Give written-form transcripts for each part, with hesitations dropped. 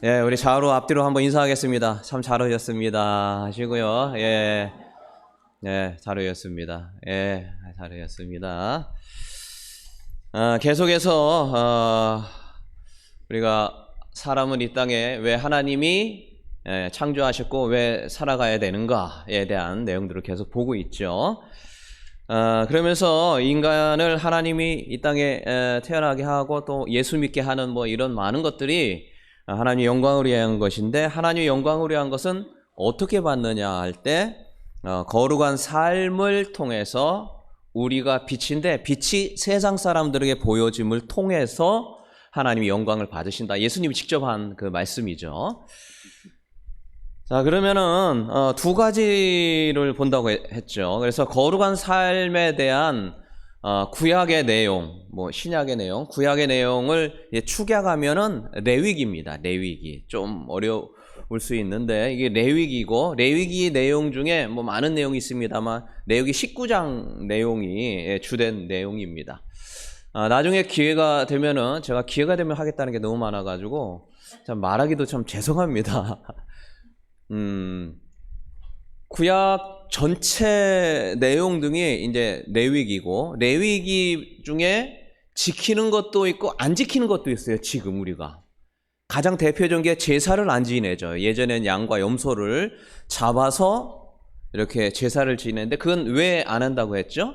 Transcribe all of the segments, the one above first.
예, 우리 좌우로 앞뒤로 한번 인사하겠습니다. 참 잘 오셨습니다. 하시고요. 예, 예, 잘 오셨습니다. 예, 잘 오셨습니다. 계속해서, 우리가 사람은 이 땅에 왜 하나님이 창조하셨고 왜 살아가야 되는가에 대한 내용들을 계속 보고 있죠. 그러면서 인간을 하나님이 이 땅에 태어나게 하고 또 예수 믿게 하는 뭐 이런 많은 것들이 하나님의 영광을 위한 것인데, 하나님의 영광을 위한 것은 어떻게 받느냐 할 때 거룩한 삶을 통해서 우리가 빛인데, 빛이 세상 사람들에게 보여짐을 통해서 하나님의 영광을 받으신다. 예수님이 직접 한 그 말씀이죠. 자, 그러면은 두 가지를 본다고 했죠. 그래서 거룩한 삶에 대한 구약의 내용, 뭐 신약의 내용, 구약의 내용을 축약하면은 레위기입니다. 레위기. 좀 어려울 수 있는데 이게 레위기고, 레위기 내용 중에 뭐 많은 내용이 있습니다만 레위기 19장 내용이 주된 내용입니다. 나중에 기회가 되면은, 제가 기회가 되면 하겠다는 게 너무 많아가지고 참 말하기도 참 죄송합니다. 구약 전체 내용 등이 이제 레위기고, 레위기 중에 지키는 것도 있고 안 지키는 것도 있어요. 지금 우리가 가장 대표적인 게 제사를 안 지내죠. 예전엔 양과 염소를 잡아서 이렇게 제사를 지내는데 그건 왜 안 한다고 했죠?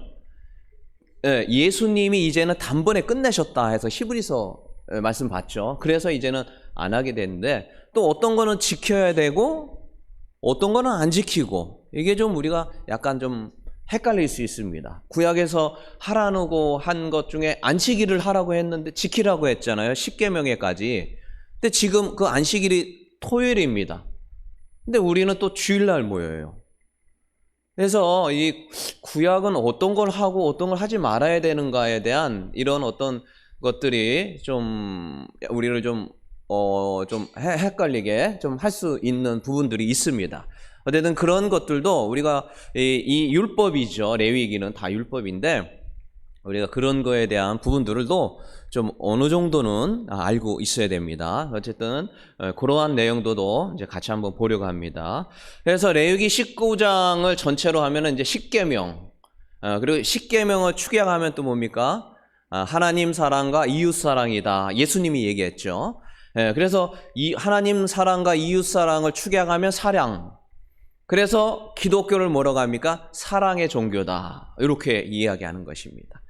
예수님이 이제는 단번에 끝내셨다 해서 히브리서 말씀 봤죠. 그래서 이제는 안 하게 되는데, 또 어떤 거는 지켜야 되고 어떤 거는 안 지키고, 이게 좀 우리가 약간 좀 헷갈릴 수 있습니다. 구약에서 하라고 한 것 중에 안식일을 하라고 했는데 지키라고 했잖아요. 십계명에까지. 근데 지금 그 안식일이 토요일입니다. 근데 우리는 또 주일날 모여요. 그래서 이 구약은 어떤 걸 하고 어떤 걸 하지 말아야 되는가에 대한 이런 어떤 것들이 좀 우리를 좀 헷갈리게 좀 할 수 있는 부분들이 있습니다. 어쨌든 그런 것들도 우리가 이 율법이죠. 레위기는 다 율법인데 우리가 그런 거에 대한 부분들도 좀 어느 정도는 알고 있어야 됩니다. 어쨌든 그러한 내용도 이제 같이 한번 보려고 합니다. 그래서 레위기 19장을 전체로 하면은 이제 십계명, 그리고 십계명을 축약하면 또 뭡니까? 하나님 사랑과 이웃 사랑이다. 예수님이 얘기했죠. 그래서 이 하나님 사랑과 이웃 사랑을 축약하면 사랑. 그래서 기독교를 뭐라고 합니까? 사랑의 종교다. 이렇게 이야기하는 것입니다.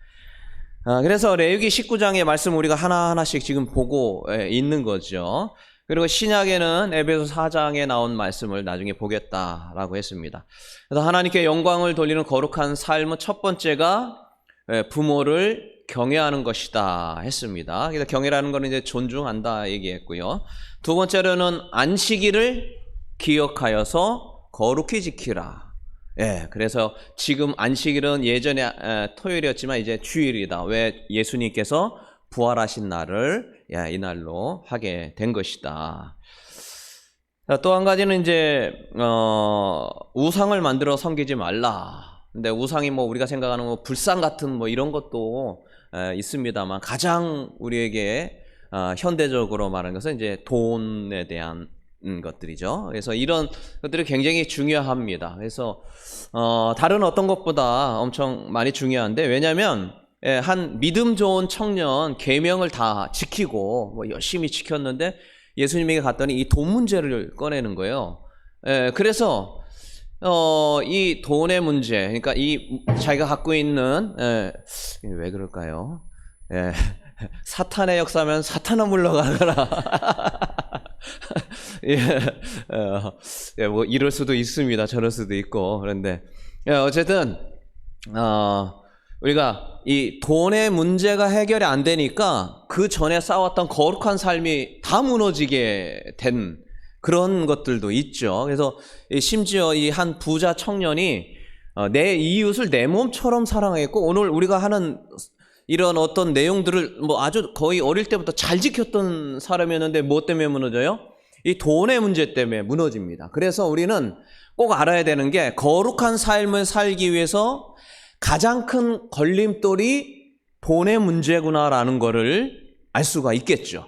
그래서 레위기 19장의 말씀 우리가 하나하나씩 지금 보고 있는 거죠. 그리고 신약에는 에베소 4장에 나온 말씀을 나중에 보겠다라고 했습니다. 그래서 하나님께 영광을 돌리는 거룩한 삶은 첫 번째가 부모를 경외하는 것이다 했습니다. 그래서 경외라는 것은 이제 존중한다 얘기했고요. 두 번째로는 안식일을 기억하여서 거룩히 지키라. 그래서 지금 안식일은 예전에 토요일이었지만 이제 주일이다. 왜? 예수님께서 부활하신 날을 이 날로 하게 된 것이다. 또 한 가지는 이제 우상을 만들어 섬기지 말라. 근데 우상이 뭐 우리가 생각하는 뭐 불상 같은 뭐 이런 것도 있습니다만, 가장 우리에게 현대적으로 말하는 것은 이제 돈에 대한 것들이죠. 그래서 이런 것들이 굉장히 중요합니다. 그래서 다른 어떤 것보다 엄청 많이 중요한데, 왜냐하면 한 믿음 좋은 청년 계명을 다 지키고 뭐 열심히 지켰는데 예수님에게 갔더니 이 돈 문제를 꺼내는 거예요. 그래서 이 돈의 문제, 그러니까 이 자기가 갖고 있는 왜 그럴까요? 사탄의 역사면 사탄아 물러가거라. 뭐 이럴 수도 있습니다. 저럴 수도 있고. 그런데 어쨌든 우리가 이 돈의 문제가 해결이 안 되니까 그 전에 쌓았던 거룩한 삶이 다 무너지게 된 그런 것들도 있죠. 그래서 심지어 이 한 부자 청년이 내 이웃을 내 몸처럼 사랑했고, 오늘 우리가 하는 이런 어떤 내용들을 뭐 아주 거의 어릴 때부터 잘 지켰던 사람이었는데 무엇 때문에 무너져요? 이 돈의 문제 때문에 무너집니다. 그래서 우리는 꼭 알아야 되는 게, 거룩한 삶을 살기 위해서 가장 큰 걸림돌이 돈의 문제구나라는 거를 알 수가 있겠죠.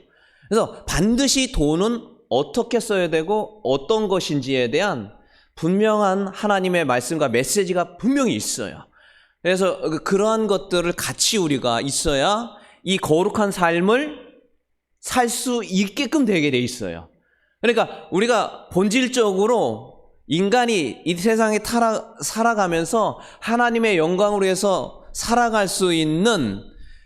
그래서 반드시 돈은 어떻게 써야 되고 어떤 것인지에 대한 분명한 하나님의 말씀과 메시지가 분명히 있어요. 그래서 그러한 것들을 같이 우리가 있어야 이 거룩한 삶을 살 수 있게끔 되게 돼 있어요. 그러니까 우리가 본질적으로 인간이 이 세상에 살아가면서 하나님의 영광으로 해서 살아갈 수 있는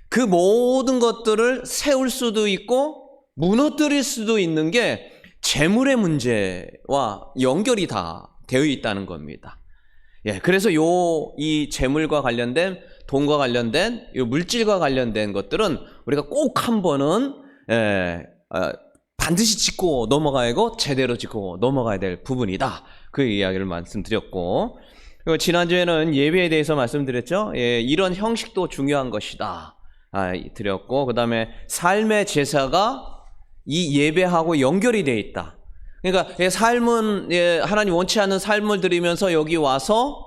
그 모든 것들을 세울 수도 있고 무너뜨릴 수도 있는 게 재물의 문제와 연결이 다 되어 있다는 겁니다. 예, 그래서 이 재물과 관련된 돈과 관련된 이 물질과 관련된 것들은 우리가 꼭 한 번은 반드시 짚고 넘어가야 하고 제대로 짚고 넘어가야 될 부분이다. 그 이야기를 말씀드렸고, 그리고 지난주에는 예배에 대해서 말씀드렸죠. 예, 이런 형식도 중요한 것이다. 드렸고, 그 다음에 삶의 제사가 이 예배하고 연결이 되어 있다. 그러니까 삶은 하나님 원치 않는 삶을 드리면서 여기 와서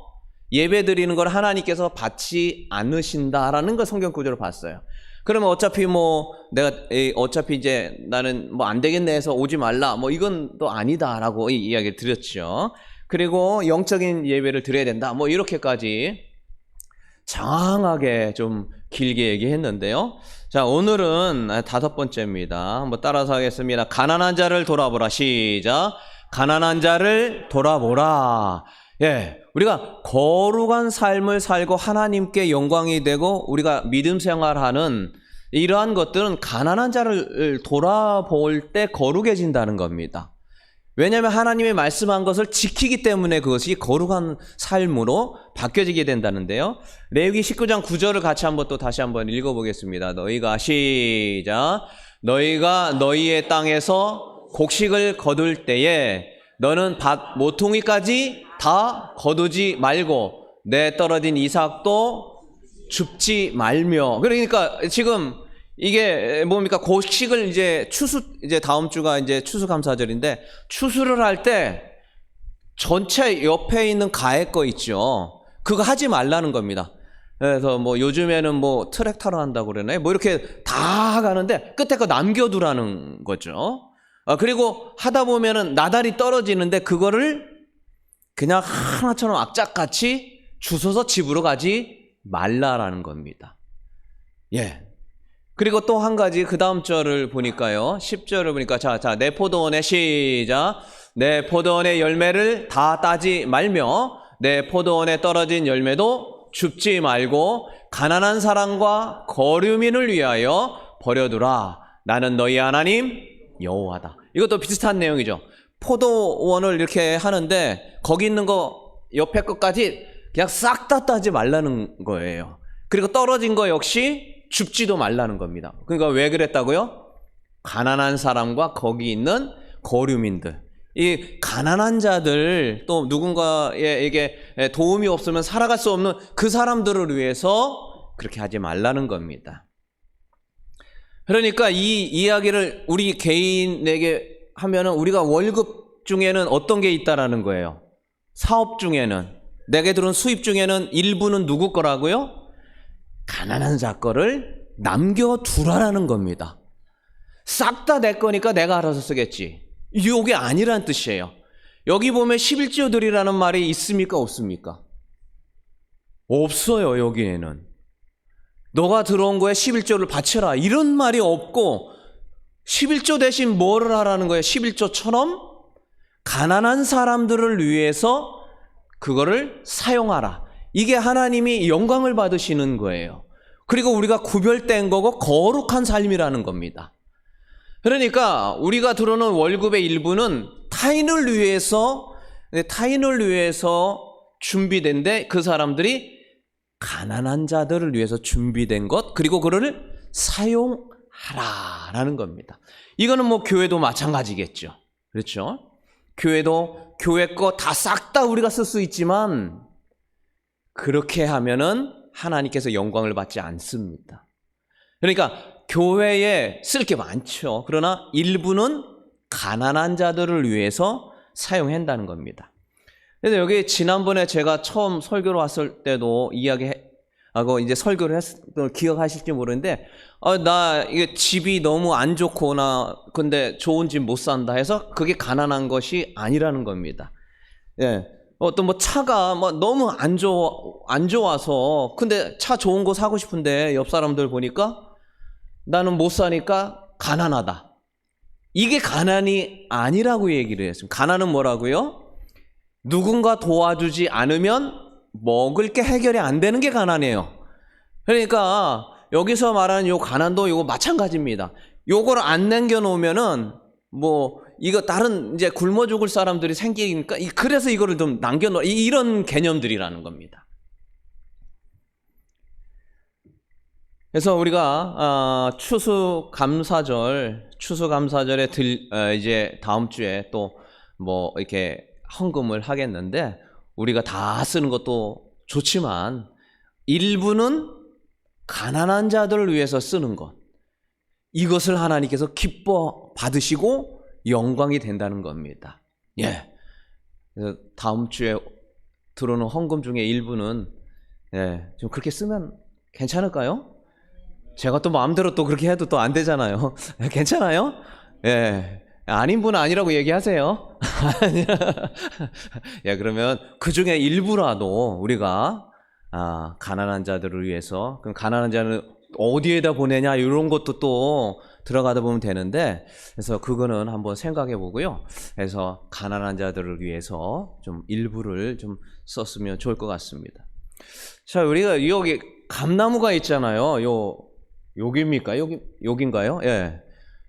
예배 드리는 걸 하나님께서 받지 않으신다라는 걸 성경 구절을 봤어요. 그러면 어차피 어차피 이제 나는 안 되겠네 해서 오지 말라. 이건 또 아니다라고 이야기를 드렸죠. 그리고 영적인 예배를 드려야 된다. 이렇게까지 장황하게 좀 길게 얘기했는데요. 자, 오늘은 5번째입니다. 한번 따라서 하겠습니다. 가난한 자를 돌아보라. 시작. 가난한 자를 돌아보라. 예, 우리가 거룩한 삶을 살고 하나님께 영광이 되고 우리가 믿음 생활하는 이러한 것들은 가난한 자를 돌아볼 때 거룩해진다는 겁니다. 왜냐하면 하나님의 말씀한 것을 지키기 때문에 그것이 거룩한 삶으로 바뀌어지게 된다는데요. 레위기 19장 9절을 같이 다시 한번 읽어보겠습니다. 너희가 시작. 너희가 너희의 땅에서 곡식을 거둘 때에 너는 밭 모퉁이까지 다 거두지 말고 내 떨어진 이삭도 줍지 말며. 그러니까 지금 이게 뭡니까? 곡식을 이제 다음 주가 이제 추수감사절인데, 추수를 할 때 전체 옆에 있는 가해 거 있죠. 그거 하지 말라는 겁니다. 그래서 요즘에는 트랙터로 한다고 그러나요? 이렇게 다 가는데 끝에 거 남겨두라는 거죠. 그리고 하다 보면은 나달이 떨어지는데 그거를 그냥 하나처럼 악착같이 주워서 집으로 가지 말라라는 겁니다. 예. 그리고 또 한 가지 그 다음 절을 보니까요. 10절을 보니까 자, 내 포도원의 시작. 내 포도원의 열매를 다 따지 말며 내 포도원에 떨어진 열매도 줍지 말고 가난한 사람과 거류민을 위하여 버려두라. 나는 너희 하나님 여호와다. 이것도 비슷한 내용이죠. 포도원을 이렇게 하는데 거기 있는 거 옆에 것까지 그냥 싹 다 따지 말라는 거예요. 그리고 떨어진 거 역시 줍지도 말라는 겁니다. 그러니까 왜 그랬다고요? 가난한 사람과 거기 있는 거류민들, 이 가난한 자들, 또 누군가에게 도움이 없으면 살아갈 수 없는 그 사람들을 위해서 그렇게 하지 말라는 겁니다. 그러니까 이 이야기를 우리 개인에게 하면은 우리가 월급 중에는 어떤 게 있다라는 거예요. 사업 중에는, 내게 들어온 수입 중에는 일부는 누구 거라고요? 가난한 자 거를 남겨두라라는 겁니다. 싹 다 내 거니까 내가 알아서 쓰겠지. 이게 아니란 뜻이에요. 여기 보면 11조 드리라는 말이 있습니까? 없습니까? 없어요. 여기에는 너가 들어온 거에 11조를 바쳐라 이런 말이 없고, 11조 대신 뭐를 하라는 거예요? 11조처럼 가난한 사람들을 위해서 그거를 사용하라. 이게 하나님이 영광을 받으시는 거예요. 그리고 우리가 구별된 거고 거룩한 삶이라는 겁니다. 그러니까 우리가 들어오는 월급의 일부는 타인을 위해서 준비된데, 그 사람들이 가난한 자들을 위해서 준비된 것, 그리고 그거를 사용하라라는 겁니다. 이거는 교회도 마찬가지겠죠. 그렇죠? 교회도 교회 거 다 싹 다 우리가 쓸 수 있지만 그렇게 하면은 하나님께서 영광을 받지 않습니다. 그러니까 교회에 쓸 게 많죠. 그러나 일부는 가난한 자들을 위해서 사용한다는 겁니다. 그래서 여기 지난번에 제가 처음 설교로 왔을 때도 하고 이제 설교를 걸 기억하실지 모르는데, 나 이게 집이 너무 안 좋고 근데 좋은 집 못 산다 해서 그게 가난한 것이 아니라는 겁니다. 예. 어떤 뭐 차가 뭐 너무 안 좋아서 근데 차 좋은 거 사고 싶은데 옆 사람들 보니까 나는 못 사니까 가난하다. 이게 가난이 아니라고 얘기를 했습니다. 가난은 뭐라고요? 누군가 도와주지 않으면 먹을 게 해결이 안 되는 게 가난이에요. 그러니까 여기서 말하는 요 가난도 이거 마찬가지입니다. 요거를 안 남겨놓으면은 뭐 이거 다른 이제 굶어 죽을 사람들이 생기니까 그래서 이거를 좀 남겨놓 이런 개념들이라는 겁니다. 그래서 우리가 추수감사절에 이제 다음 주에 또 뭐 이렇게 헌금을 하겠는데 우리가 다 쓰는 것도 좋지만 일부는 가난한 자들을 위해서 쓰는 것, 이것을 하나님께서 기뻐 받으시고 영광이 된다는 겁니다. 예. 그래서 다음 주에 들어오는 헌금 중에 일부는 좀 그렇게 쓰면 괜찮을까요? 제가 또 마음대로 또 그렇게 해도 또 안 되잖아요. 괜찮아요? 예. 아닌 분은 아니라고 얘기하세요. 예, 그러면 그 중에 일부라도 우리가 가난한 자들을 위해서, 그럼 가난한 자는 어디에다 보내냐 이런 것도 또 들어가다 보면 되는데, 그래서 그거는 한번 생각해 보고요. 그래서 가난한 자들을 위해서 좀 일부를 좀 썼으면 좋을 것 같습니다. 자, 우리가 여기 감나무가 있잖아요. 여기입니까? 여긴가요? 예.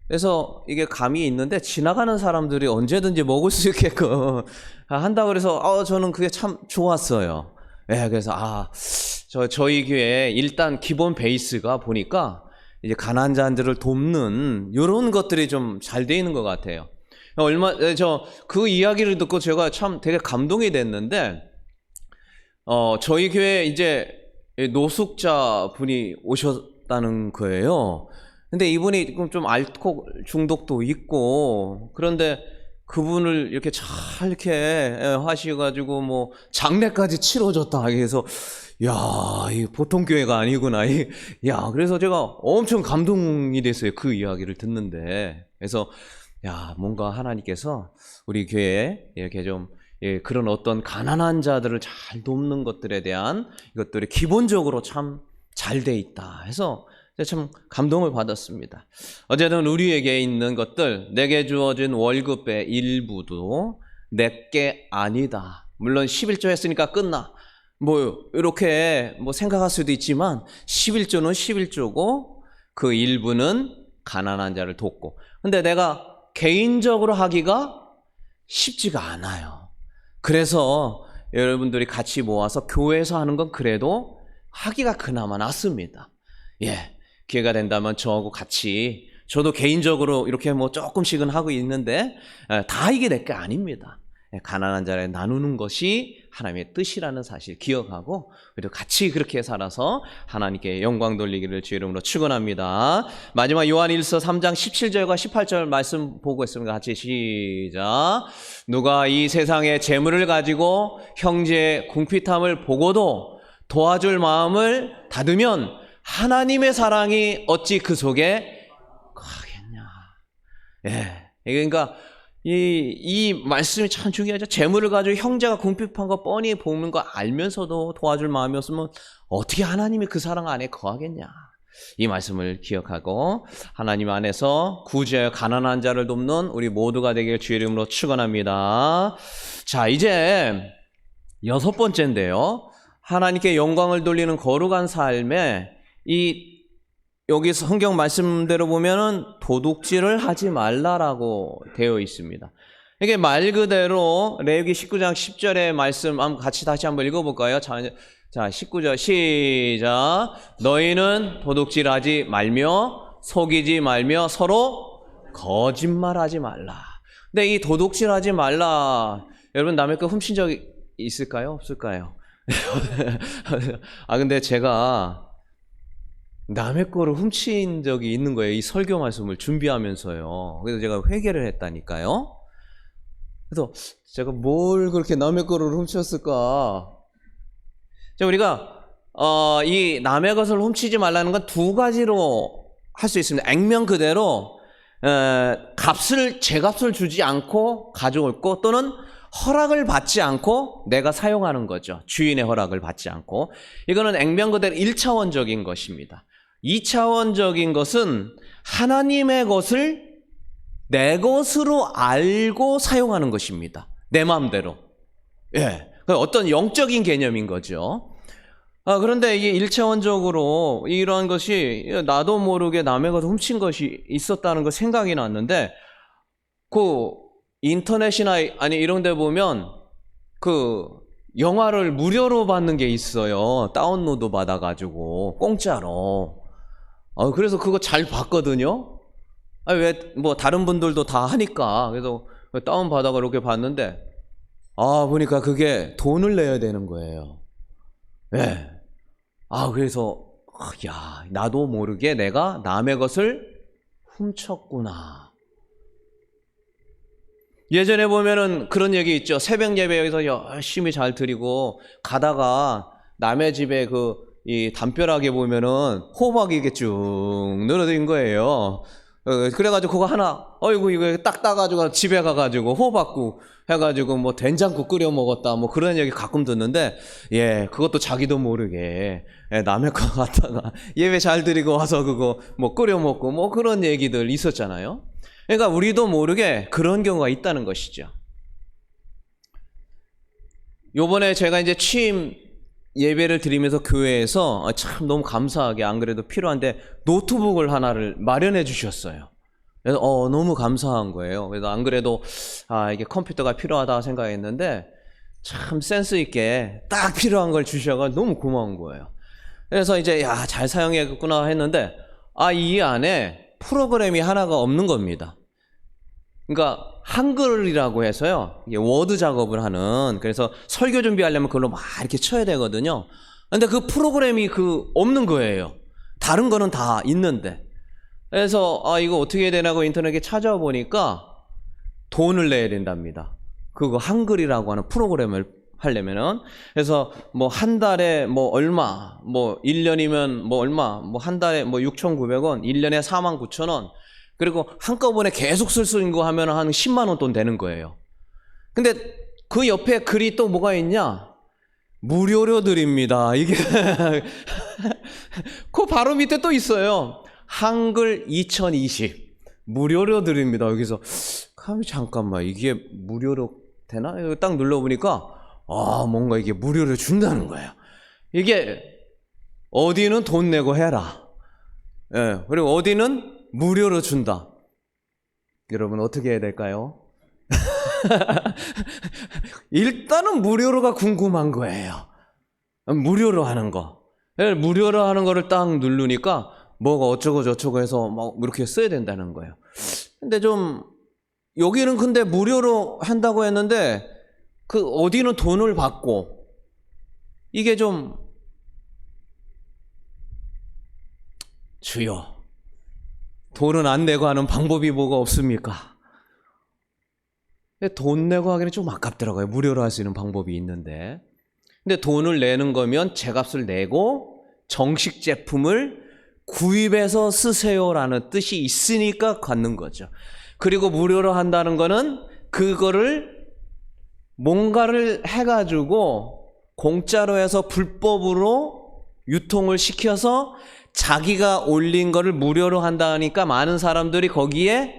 그래서 이게 감이 있는데 지나가는 사람들이 언제든지 먹을 수 있게끔 한다고 그래서 저는 그게 참 좋았어요. 예, 그래서 저희 교회 일단 기본 베이스가 보니까 이제 가난한 자들을 돕는 이런 것들이 좀 잘 돼 있는 것 같아요. 그 이야기를 듣고 제가 참 되게 감동이 됐는데, 저희 교회에 이제 노숙자 분이 오셨다는 거예요. 근데 이분이 좀 알코올 중독도 있고, 그런데 그분을 이렇게 잘 이렇게 하셔가지고 뭐 장례까지 치러줬다. 그래서 이 보통 교회가 아니구나. 그래서 제가 엄청 감동이 됐어요. 그 이야기를 듣는데. 그래서 뭔가 하나님께서 우리 교회에 이렇게 좀 그런 어떤 가난한 자들을 잘 돕는 것들에 대한 이것들이 기본적으로 참 잘 돼 있다 해서 참 감동을 받았습니다. 어쨌든 우리에게 있는 것들, 내게 주어진 월급의 일부도 내게 아니다. 물론 11조 했으니까 끝나. 이렇게 생각할 수도 있지만 11조는 11조고 그 일부는 가난한 자를 돕고. 근데 내가 개인적으로 하기가 쉽지가 않아요. 그래서 여러분들이 같이 모아서 교회에서 하는 건 그래도 하기가 그나마 낫습니다. 기회가 된다면 저하고 같이, 저도 개인적으로 이렇게 조금씩은 하고 있는데 다 이게 내 게 아닙니다. 가난한 자를 나누는 것이 하나님의 뜻이라는 사실 기억하고 그리고 같이 그렇게 살아서 하나님께 영광 돌리기를 주의 이름으로 축원합니다. 마지막 요한일서 3장 17절과 18절 말씀 보고 있습니다. 같이 시작. 누가 이 세상의 재물을 가지고 형제의 궁핍함을 보고도 도와줄 마음을 닫으면 하나님의 사랑이 어찌 그 속에 거하겠냐. 그러니까 이 말씀이 참 중요하죠. 재물을 가지고 형제가 궁핍한 거 뻔히 보는 거 알면서도 도와줄 마음이 없으면 어떻게 하나님이 그 사랑 안에 거하겠냐. 이 말씀을 기억하고 하나님 안에서 구제하여 가난한 자를 돕는 우리 모두가 되길 주의 이름으로 축원합니다. 자, 이제 6번째인데요. 하나님께 영광을 돌리는 거룩한 삶에 여기 성경 말씀대로 보면은 도둑질을 하지 말라라고 되어 있습니다. 이게 말 그대로 레위기 19장 10절의 말씀 같이 다시 한번 읽어볼까요? 자, 19절 시작. 너희는 도둑질하지 말며 속이지 말며 서로 거짓말하지 말라. 근데 이 도둑질하지 말라, 여러분 남의 거 훔친 적 있을까요? 없을까요? 근데 제가 남의 거를 훔친 적이 있는 거예요. 이 설교 말씀을 준비하면서요. 그래서 제가 회개를 했다니까요. 그래서 제가 뭘 그렇게 남의 거를 훔쳤을까? 자, 우리가 이 남의 것을 훔치지 말라는 건 두 가지로 할 수 있습니다. 액면 그대로 제값을 주지 않고 가져올 것, 또는 허락을 받지 않고 내가 사용하는 거죠. 주인의 허락을 받지 않고. 이거는 액면 그대로 1차원적인 것입니다. 2차원적인 것은 하나님의 것을 내 것으로 알고 사용하는 것입니다. 내 마음대로. 예. 어떤 영적인 개념인 거죠. 그런데 이게 1차원적으로 이러한 것이 나도 모르게 남의 것을 훔친 것이 있었다는 거 생각이 났는데, 그 인터넷이나 아니 이런 데 보면 그 영화를 무료로 받는 게 있어요. 다운로드 받아가지고 공짜로. 그래서 그거 잘 봤거든요. 왜 뭐 다른 분들도 다 하니까. 그래서 다운 받아가 이렇게 봤는데, 보니까 그게 돈을 내야 되는 거예요. 예. 그래서 야, 나도 모르게 내가 남의 것을 훔쳤구나. 예전에 보면은 그런 얘기 있죠. 새벽 예배에서 열심히 잘 드리고 가다가 남의 집에 이 담벼락에 보면은 호박이 이게 쭉 늘어진 거예요. 그래가지고 그거 하나, 이거 딱 따가지고 집에 가가지고 호박국 해가지고 뭐 된장국 끓여 먹었다, 뭐 그런 얘기 가끔 듣는데, 그것도 자기도 모르게 남의 거 갖다가 예배 잘 드리고 와서 그거 뭐 끓여 먹고 뭐 그런 얘기들 있었잖아요. 그러니까 우리도 모르게 그런 경우가 있다는 것이죠. 요번에 제가 이제 취임 예배를 드리면서 교회에서 참 너무 감사하게, 안 그래도 필요한데 노트북을 하나를 마련해 주셨어요. 그래서 너무 감사한 거예요. 그래서 안 그래도 이게 컴퓨터가 필요하다 생각했는데 참 센스 있게 딱 필요한 걸 주셔서 너무 고마운 거예요. 그래서 이제 잘 사용해야겠구나 했는데 이 안에 프로그램이 하나가 없는 겁니다. 그러니까 한글이라고 해서요, 이게 워드 작업을 하는, 그래서 설교 준비하려면 그걸로 막 이렇게 쳐야 되거든요. 근데 그 프로그램이 없는 거예요. 다른 거는 다 있는데. 그래서 이거 어떻게 해야 되나고 인터넷에 찾아보니까 돈을 내야 된답니다. 그거 한글이라고 하는 프로그램을 하려면은. 그래서 뭐 한 달에 뭐 얼마, 뭐 1년이면 뭐 얼마, 뭐 한 달에 뭐 6,900원, 1년에 49,000원, 그리고 한꺼번에 계속 쓸 수 있는 거 하면 한 10만 원 돈 되는 거예요. 근데 그 옆에 글이 또 뭐가 있냐? 무료로 드립니다. 이게 그 바로 밑에 또 있어요. 한글 2020 무료로 드립니다. 여기서 잠깐만, 이게 무료로 되나? 딱 눌러보니까 뭔가 이게 무료로 준다는 거예요. 이게 어디는 돈 내고 해라. 그리고 어디는 무료로 준다. 여러분 어떻게 해야 될까요? 일단은 무료로가 궁금한 거예요. 무료로 하는 거. 무료로 하는 거를 딱 누르니까 뭐가 어쩌고 저쩌고 해서 막 이렇게 써야 된다는 거예요. 근데 여기는 근데 무료로 한다고 했는데 어디는 돈을 받고, 이게 주여, 돈은 안 내고 하는 방법이 뭐가 없습니까? 돈 내고 하기는 좀 아깝더라고요. 무료로 할 수 있는 방법이 있는데. 근데 돈을 내는 거면 제값을 내고 정식 제품을 구입해서 쓰세요라는 뜻이 있으니까 갖는 거죠. 그리고 무료로 한다는 거는 그거를 뭔가를 해가지고 공짜로 해서 불법으로 유통을 시켜서 자기가 올린 거를 무료로 한다니까 많은 사람들이 거기에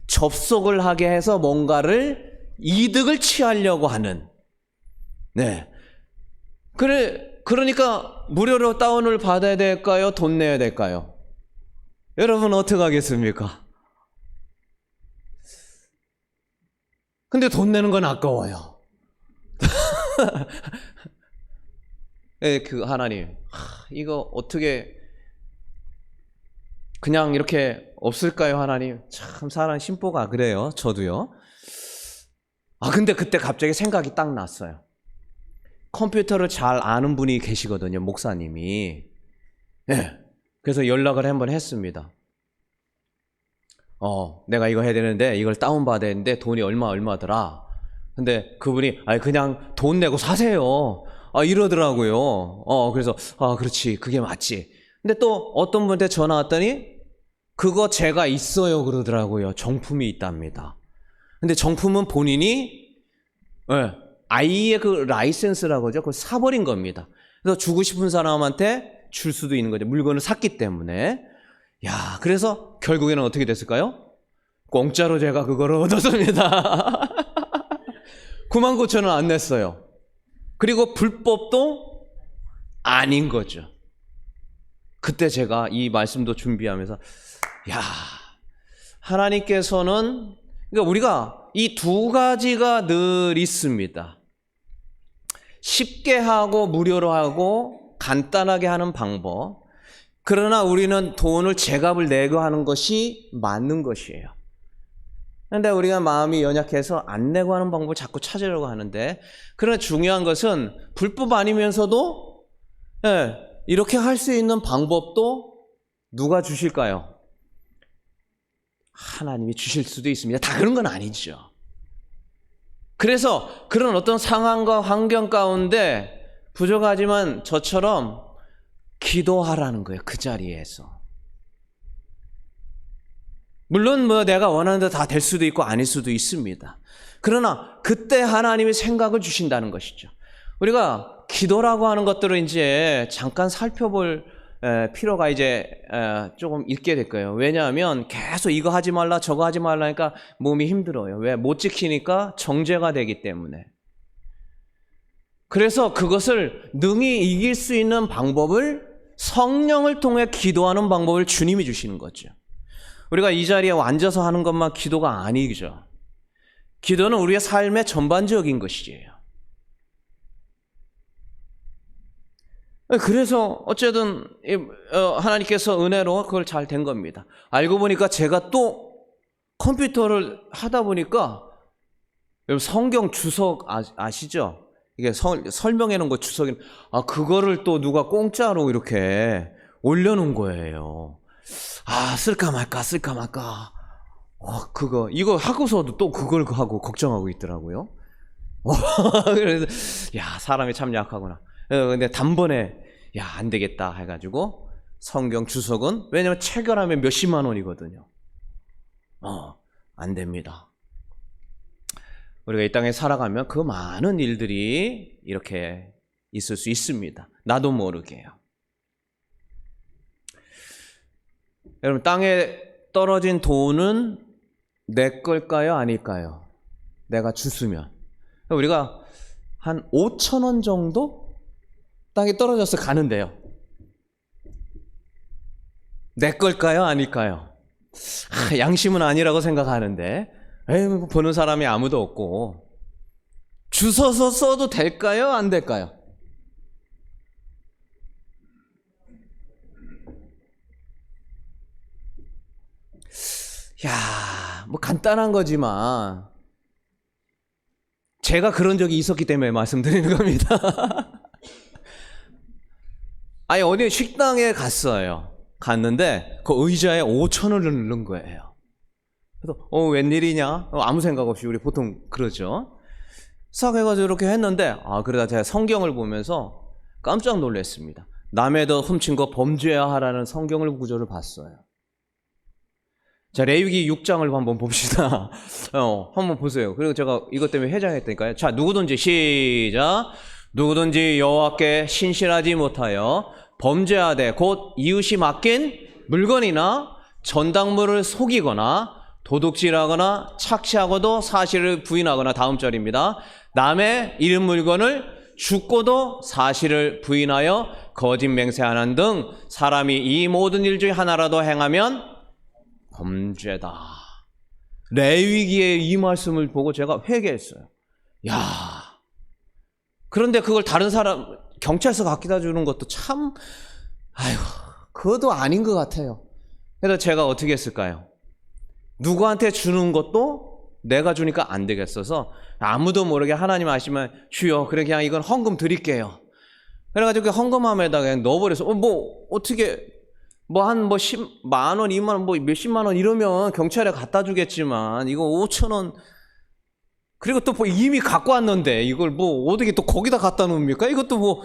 접속을 하게 해서 뭔가를 이득을 취하려고 하는. 그러니까 무료로 다운을 받아야 될까요? 돈 내야 될까요? 여러분 어떻게 하겠습니까? 근데 돈 내는 건 아까워요. 하나님, 이거 어떻게 그냥 이렇게 없을까요, 하나님? 참 사람 심보가 그래요. 저도요. 근데 그때 갑자기 생각이 딱 났어요. 컴퓨터를 잘 아는 분이 계시거든요, 목사님이. 그래서 연락을 한번 했습니다. 내가 이거 해야 되는데 이걸 다운받아야 되는데 돈이 얼마더라. 근데 그분이 그냥 돈 내고 사세요. 이러더라고요. 그래서 그렇지, 그게 맞지. 근데 또 어떤 분한테 전화 왔더니 그거 제가 있어요 그러더라고요. 정품이 있답니다. 근데 정품은 본인이 아이의 그 라이센스라고 하죠. 그걸 사버린 겁니다. 그래서 주고 싶은 사람한테 줄 수도 있는 거죠. 물건을 샀기 때문에. 야, 그래서 결국에는 어떻게 됐을까요? 공짜로 제가 그거를 얻었습니다. 99,000원 안 냈어요. 그리고 불법도 아닌 거죠. 그때 제가 이 말씀도 준비하면서 야, 하나님께서는 그러니까 우리가 이 두 가지가 늘 있습니다. 쉽게 하고 무료로 하고 간단하게 하는 방법. 그러나 우리는 돈을 제값을 내고 하는 것이 맞는 것이에요. 그런데 우리가 마음이 연약해서 안 내고 하는 방법을 자꾸 찾으려고 하는데, 그러나 중요한 것은 불법 아니면서도 이렇게 할 수 있는 방법도 누가 주실까요? 하나님이 주실 수도 있습니다. 다 그런 건 아니죠. 그래서 그런 어떤 상황과 환경 가운데 부족하지만 저처럼 기도하라는 거예요. 그 자리에서. 물론 내가 원하는 대로 다 될 수도 있고 아닐 수도 있습니다. 그러나 그때 하나님이 생각을 주신다는 것이죠. 우리가 기도라고 하는 것들을 이제 잠깐 살펴볼 필요가 이제 조금 있게 될 거예요. 왜냐하면 계속 이거 하지 말라 저거 하지 말라니까 몸이 힘들어요. 왜? 못 지키니까 정죄가 되기 때문에. 그래서 그것을 능히 이길 수 있는 방법을 성령을 통해 기도하는 방법을 주님이 주시는 거죠. 우리가 이 자리에 앉아서 하는 것만 기도가 아니죠. 기도는 우리의 삶의 전반적인 것이에요. 그래서 어쨌든 하나님께서 은혜로 그걸 잘 된 겁니다. 알고 보니까 제가 또 컴퓨터를 하다 보니까 성경 주석 아시죠? 이게 설명해 놓은 거 주석이 그거를 또 누가 공짜로 이렇게 올려놓은 거예요. 쓸까 말까 이거 하고서도 또 그걸 하고 걱정하고 있더라고요. 그래서 사람이 참 약하구나. 근데 단번에 안 되겠다 해가지고 성경 주석은, 왜냐면 체결하면 몇십만 원이거든요. 안 됩니다. 우리가 이 땅에 살아가면 그 많은 일들이 이렇게 있을 수 있습니다. 나도 모르게요. 여러분, 땅에 떨어진 돈은 내 걸까요? 아닐까요? 내가 주스면. 우리가 한 5,000원 정도 땅에 떨어져서 가는데요. 내 걸까요? 아닐까요? 양심은 아니라고 생각하는데 보는 사람이 아무도 없고, 주워서 써도 될까요? 안 될까요? 간단한 거지만 제가 그런 적이 있었기 때문에 말씀드리는 겁니다. 어디 식당에 갔는데 그 의자에 5,000원을 넣은 거예요. 그래서 웬일이냐? 아무 생각 없이 우리 보통 그러죠. 싹 해가지고 이렇게 했는데 그러다 제가 성경을 보면서 깜짝 놀랐습니다. 남의 더 훔친 거 범죄해야 하라는 성경을 구절을 봤어요. 자, 레위기 6장을 한번 봅시다. 한번 보세요. 그리고 제가 이것 때문에 회장했다니까요. 자, 누구든지 시작. 누구든지 여호와께 신실하지 못하여 범죄하되 곧 이웃이 맡긴 물건이나 전당물을 속이거나 도둑질하거나 착취하고도 사실을 부인하거나, 다음 절입니다. 남의 잃은 물건을 죽고도 사실을 부인하여 거짓 맹세하는 등 사람이 이 모든 일 중에 하나라도 행하면 범죄다. 레위기의 이 말씀을 보고 제가 회개했어요. 그런데 그걸 다른 사람, 경찰서 갖다 주는 것도 참, 그것도 아닌 것 같아요. 그래서 제가 어떻게 했을까요? 누구한테 주는 것도 내가 주니까 안 되겠어서 아무도 모르게 하나님 아시면 주여, 그래 그냥 이건 헌금 드릴게요. 그래가지고 헌금함에다가 그냥 넣어버려서 어떻게 한 10만 원, 2만 원, 몇십만 원 이러면 경찰에 갖다 주겠지만 이거 5,000원 그리고 또 뭐 이미 갖고 왔는데 이걸 뭐 어떻게 또 거기다 갖다 놓습니까? 이것도 뭐.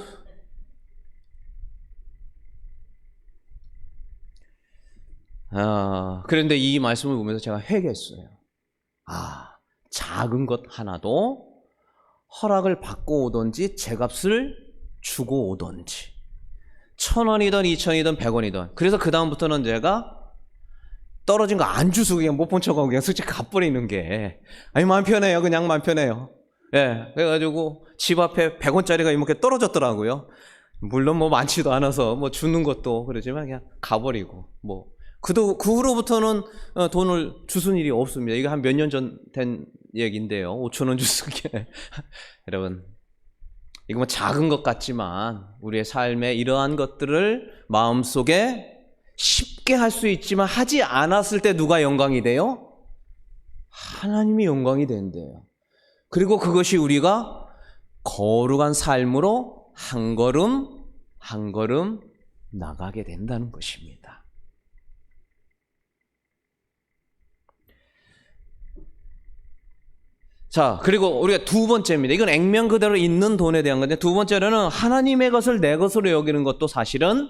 그런데 이 말씀을 보면서 제가 회개했어요. 작은 것 하나도 허락을 받고 오든지 제값을 주고 오든지 1,000원이든 2,000원이든 100원이든. 그래서 그 다음부터는 제가 떨어진 거 안 주고 그냥 못 본 척하고 그냥 솔직히 갚버리는 게 마음 편해요. 그냥 마음 편해요. 예, 그래가지고 집 앞에 100원짜리가 이렇게 떨어졌더라고요. 물론 뭐 많지도 않아서 뭐 주는 것도 그러지만 그냥 가버리고 뭐 그 후로부터는 돈을 주순 일이 없습니다. 이거 한 몇 년 전 된 얘기인데요. 5,000원 주순 게 여러분, 이거 뭐 작은 것 같지만 우리의 삶에 이러한 것들을 마음속에 쉽게 할 수 있지만 하지 않았을 때 누가 영광이 돼요? 하나님이 영광이 된대요. 그리고 그것이 우리가 거룩한 삶으로 한 걸음 한 걸음 나가게 된다는 것입니다. 자, 그리고 우리가 두 번째입니다. 이건 액면 그대로 있는 돈에 대한 건데, 두 번째로는 하나님의 것을 내 것으로 여기는 것도 사실은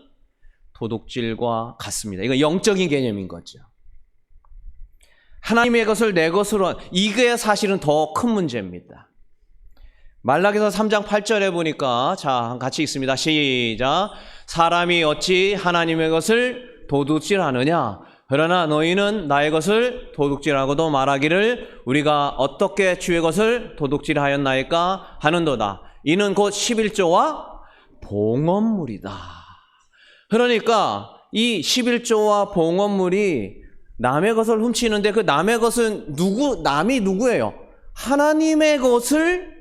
도둑질과 같습니다. 이건 영적인 개념인 거죠. 하나님의 것을 내 것으로, 이게 사실은 더 큰 문제입니다. 말라기서 3장 8절에 보니까, 자, 같이 읽습니다. 시작. 사람이 어찌 하나님의 것을 도둑질하느냐? 그러나 너희는 나의 것을 도둑질하고도 말하기를 우리가 어떻게 주의 것을 도둑질하였나이까 하는도다. 이는 곧 11조와 봉헌물이다. 그러니까 이 11조와 봉헌물이 남의 것을 훔치는데 그 남의 것은 남이 누구예요? 하나님의 것을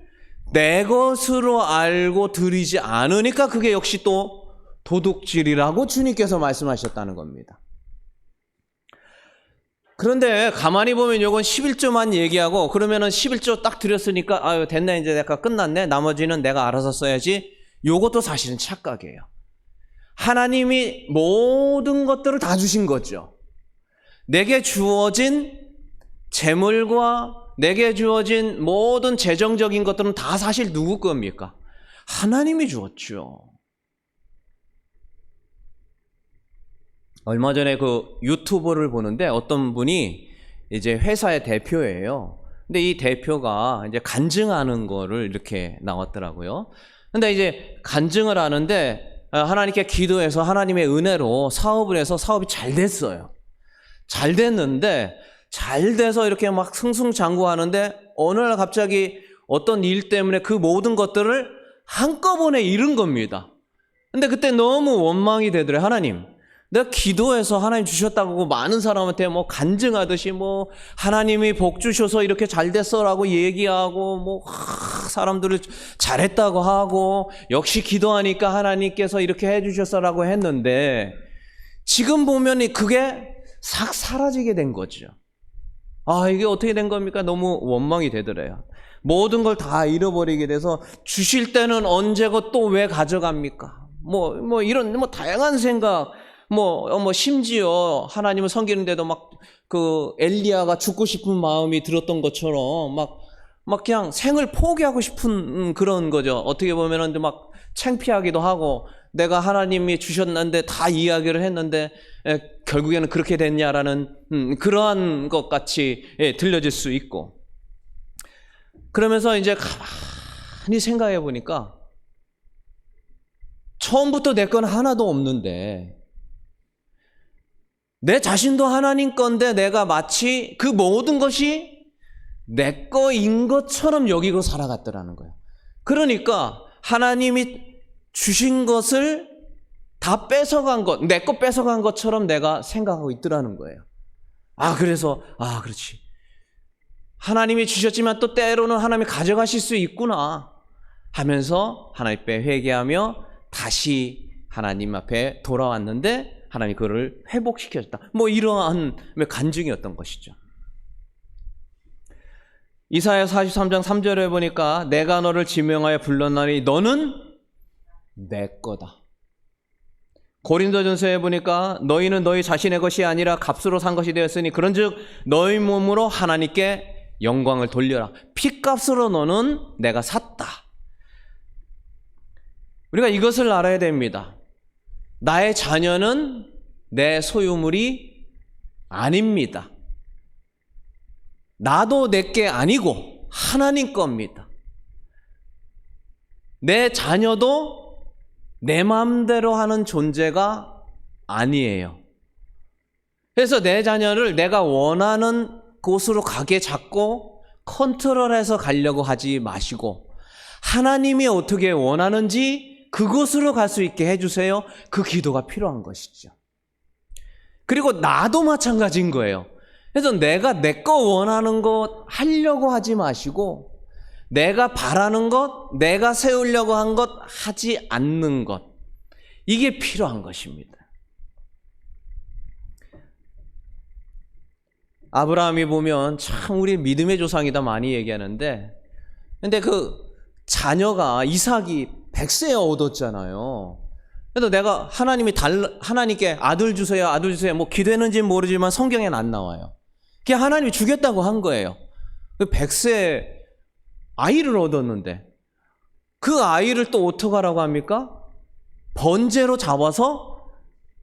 내 것으로 알고 드리지 않으니까 그게 역시 또 도둑질이라고 주님께서 말씀하셨다는 겁니다. 그런데 가만히 보면 이건 11조만 얘기하고 그러면은 11조 딱 드렸으니까 됐네, 이제 내가 끝났네, 나머지는 내가 알아서 써야지. 이것도 사실은 착각이에요. 하나님이 모든 것들을 다 주신 거죠. 내게 주어진 재물과 내게 주어진 모든 재정적인 것들은 다 사실 누구 겁니까? 하나님이 주었죠. 얼마 전에 그 유튜브를 보는데 어떤 분이 이제 회사의 대표예요. 근데 이 대표가 이제 간증하는 거를 이렇게 나왔더라고요. 근데 이제 간증을 하는데 하나님께 기도해서 하나님의 은혜로 사업을 해서 사업이 잘 됐어요. 잘 됐는데 잘 돼서 이렇게 막 승승장구하는데 어느 날 갑자기 어떤 일 때문에 그 모든 것들을 한꺼번에 잃은 겁니다. 근데 그때 너무 원망이 되더래요. 하나님, 내가 기도해서 하나님 주셨다고 많은 사람한테 뭐 간증하듯이 뭐 하나님이 복 주셔서 이렇게 잘 됐어라고 얘기하고 뭐 사람들을 잘했다고 하고 역시 기도하니까 하나님께서 이렇게 해주셨어라고 했는데 지금 보면 그게 싹 사라지게 된 거죠. 이게 어떻게 된 겁니까? 너무 원망이 되더래요. 모든 걸 다 잃어버리게 돼서 주실 때는 언제고 또 왜 가져갑니까? 뭐 이런 뭐 다양한 생각. 심지어 하나님을 섬기는데도 막 그 엘리야가 죽고 싶은 마음이 들었던 것처럼 막 그냥 생을 포기하고 싶은 그런 거죠. 어떻게 보면은 막 창피하기도 하고 내가 하나님이 주셨는데 다 이야기를 했는데 결국에는 그렇게 됐냐라는 그러한 것 같이 들려질 수 있고 그러면서 이제 가만히 생각해 보니까 처음부터 내 건 하나도 없는데 내 자신도 하나님 건데 내가 마치 그 모든 것이 내 거인 것처럼 여기고 살아갔더라는 거예요. 그러니까 하나님이 주신 것을 다 뺏어간 것, 내 거 뺏어간 것처럼 내가 생각하고 있더라는 거예요. 그래서 그렇지. 하나님이 주셨지만 또 때로는 하나님이 가져가실 수 있구나 하면서 하나님 앞에 회개하며 다시 하나님 앞에 돌아왔는데 하나님이 그거를 회복시켜줬다. 이러한 간증이었던 것이죠. 이사야 43장 3절에 보니까 내가 너를 지명하여 불렀나니 너는 내 거다. 고린도전서에 보니까 너희는 너희 자신의 것이 아니라 값으로 산 것이 되었으니 그런즉 너희 몸으로 하나님께 영광을 돌려라. 핏값으로 너는 내가 샀다. 우리가 이것을 알아야 됩니다. 나의 자녀는 내 소유물이 아닙니다. 나도 내게 아니고 하나님 겁니다. 내 자녀도 내 마음대로 하는 존재가 아니에요. 그래서 내 자녀를 내가 원하는 곳으로 가게 잡고 컨트롤해서 가려고 하지 마시고 하나님이 어떻게 원하는지 그곳으로 갈 수 있게 해주세요. 그 기도가 필요한 것이죠. 그리고 나도 마찬가지인 거예요. 그래서 내가 내 거 원하는 것 하려고 하지 마시고 내가 바라는 것, 내가 세우려고 한 것 하지 않는 것, 이게 필요한 것입니다. 아브라함이 보면 참 우리 믿음의 조상이다 많이 얘기하는데, 근데 그 자녀가 이삭이 100세에 얻었잖아요. 그래서 내가 하나님께 아들 주세요, 아들 주세요. 뭐 기도했는지는 모르지만 성경에는 안 나와요. 그냥 하나님이 주겠다고 한 거예요. 100세 아이를 얻었는데 그 아이를 또 어떻게 하라고 합니까? 번제로 잡아서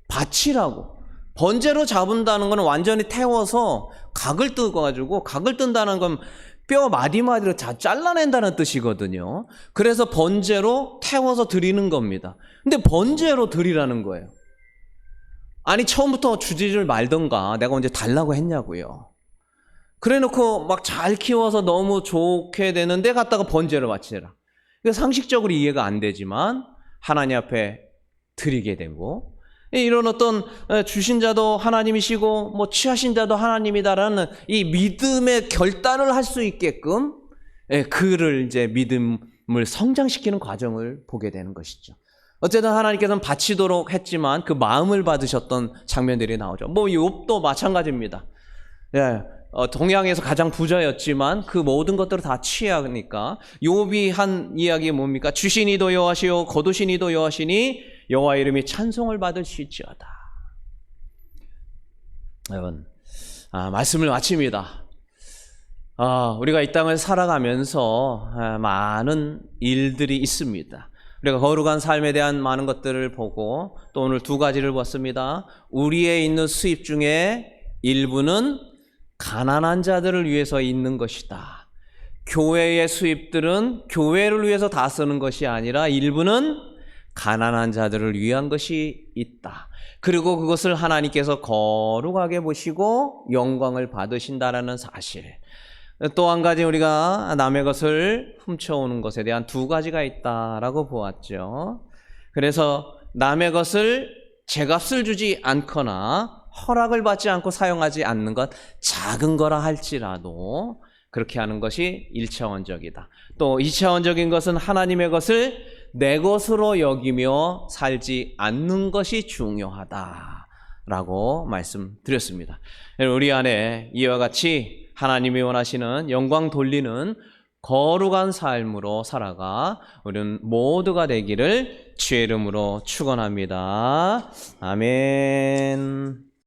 바치라고. 번제로 잡은다는 건 완전히 태워서 각을 뜨가지고, 각을 뜬다는 건 뼈 마디마디로 다 잘라낸다는 뜻이거든요. 그래서 번제로 태워서 드리는 겁니다. 근데 번제로 드리라는 거예요. 아니 처음부터 주지를 말던가 내가 언제 달라고 했냐고요. 그래 놓고 막 잘 키워서 너무 좋게 되는데 갖다가 번제로 바치라. 상식적으로 이해가 안 되지만 하나님 앞에 드리게 되고, 이런 어떤 주신 자도 하나님이시고 뭐 취하신 자도 하나님이다라는 이 믿음의 결단을 할 수 있게끔 그를 이제 믿음을 성장시키는 과정을 보게 되는 것이죠. 어쨌든 하나님께서는 바치도록 했지만 그 마음을 받으셨던 장면들이 나오죠. 뭐 욥도 마찬가지입니다. 동양에서 가장 부자였지만 그 모든 것들을 다 취하니까 욥이 한 이야기 뭡니까? 주시니도 여호와시요 거두시니도 여호와시니 여호와 이름이 찬송을 받으실지어다. 여러분, 말씀을 마칩니다. 우리가 이 땅을 살아가면서 많은 일들이 있습니다. 우리가 거룩한 삶에 대한 많은 것들을 보고 또 오늘 두 가지를 봤습니다. 우리의 있는 수입 중에 일부는 가난한 자들을 위해서 있는 것이다. 교회의 수입들은 교회를 위해서 다 쓰는 것이 아니라 일부는 가난한 자들을 위한 것이 있다. 그리고 그것을 하나님께서 거룩하게 보시고 영광을 받으신다라는 사실. 또 한 가지 우리가 남의 것을 훔쳐오는 것에 대한 두 가지가 있다라고 보았죠. 그래서 남의 것을 제값을 주지 않거나 허락을 받지 않고 사용하지 않는 것, 작은 거라 할지라도 그렇게 하는 것이 1차원적이다. 또 2차원적인 것은 하나님의 것을 내 것으로 여기며 살지 않는 것이 중요하다라고 말씀드렸습니다. 우리 안에 이와 같이 하나님이 원하시는 영광 돌리는 거룩한 삶으로 살아가 우리는 모두가 되기를 주의 이름으로 축원합니다. 아멘.